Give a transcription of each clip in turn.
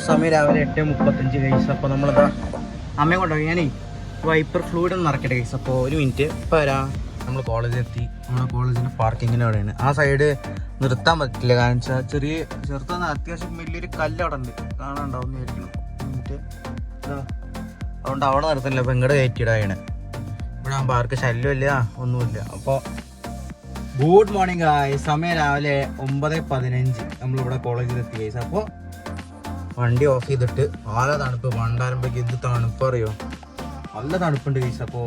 സമയം രാവിലെ 8:35 ഗൈസ്. അപ്പോൾ നമ്മളതാ അമ്മയെ കൊണ്ടുപോയി ഞാനേ വൈപ്പർ ഫ്ലൂയിഡ് ഒന്ന് നിറക്കട്ടെ ഗൈസ്. അപ്പോൾ ഒരു മിനിറ്റ് ഇപ്പോൾ വരാം. നമ്മൾ കോളേജിലെത്തി. നമ്മുടെ കോളേജിൻ്റെ പാർക്കിങ്ങിൻ്റെ അവിടെയാണ്. ആ സൈഡ് നിർത്താൻ പറ്റില്ല, കാരണം വെച്ചാൽ ചെറുത്തൊന്ന് അത്യാവശ്യം വലിയൊരു കല്ല് അവിടെ ഉണ്ട്, കാണാനുണ്ടാവും വിചാരിക്കണം. മിനിറ്റ് അതുകൊണ്ട് അവിടെ നിർത്തുന്നില്ല. അപ്പോൾ ഇങ്ങോട്ട് കയറ്റിയിടാണ്. ഇവിടെ ആകുമ്പോൾ ആർക്ക് ശല്യമില്ല, ഒന്നുമില്ല. അപ്പോൾ ഗുഡ് മോർണിംഗ് ഗായ്സ്. സമയം രാവിലെ 9:15 നമ്മളിവിടെ കോളേജിലെത്തി ഗൈസ്. അപ്പോൾ വണ്ടി ഓഫ് ചെയ്തിട്ട് നല്ല തണുപ്പ്. വണ്ടാരമ്പേക്ക് എന്ത് തണുപ്പ് അറിയോ, നല്ല തണുപ്പുണ്ട് ഗൈസ്. അപ്പോൾ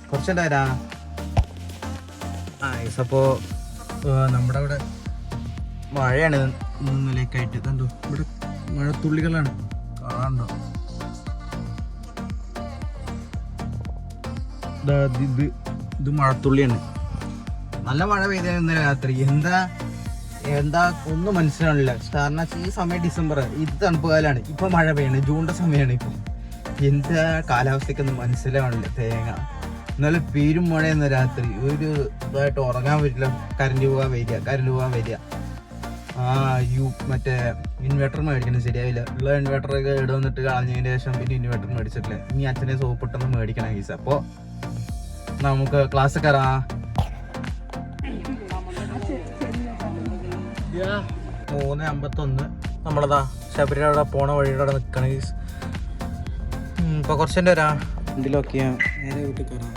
കുറച്ചെന്താ വരാ ഗൈസ്. അപ്പോൾ നമ്മുടെ ഇവിടെ മഴയാണ് ഇന്നലേക്കായിട്ട്. കണ്ടോ ഇവിടെ മഴത്തുള്ളികളാണ്, കാണാണ്ടോ? ഇത് മഴത്തുള്ളിയാണ്. നല്ല മഴ പെയ്ത ഇന്നലെ രാത്രി. എന്താ ഒന്നും മനസ്സിലാവില്ല. കാരണം ഈ സമയം ഡിസംബർ, ഇത് തണുപ്പ് കാലമാണ്. ഇപ്പൊ മഴ പെയ്യണം, ജൂണിന്റെ സമയമാണ്. ഇപ്പൊ എന്താ കാലാവസ്ഥക്കൊന്നും മനസ്സിലാവണില്ല. തേങ്ങ ഇന്നലെ പേരും മഴയെന്ന രാത്രി. ഒരു ഇതായിട്ട് ഉറങ്ങാൻ പറ്റില്ല. കറണ്ട് പോകാൻ വരിക. മറ്റേ ഇൻവെർട്ടർ മേടിക്കണം, ശരിയാവില്ല. ഉള്ള ഇൻവെർട്ടറൊക്കെ ഇടവന്നിട്ട് കളഞ്ഞതിന് ശേഷം പിന്നെ ഇൻവെർട്ടർ മേടിച്ചിട്ടില്ല. ഇനി അച്ഛനെ സോപ്പിട്ടൊന്ന് മേടിക്കണം ഗൈസ്. അപ്പോൾ നമുക്ക് ക്ലാസ് കയറാം. 3:51 നമ്മളതാ ശബരിമല പോണ വഴിയുടെ അവിടെ നിൽക്കണം ഗൈസ്. ഇപ്പോൾ കുറച്ചെൻ്റെ വരാം. ഇതിലൊക്കെയാ നേരെ വീട്ടിൽ കയറാം.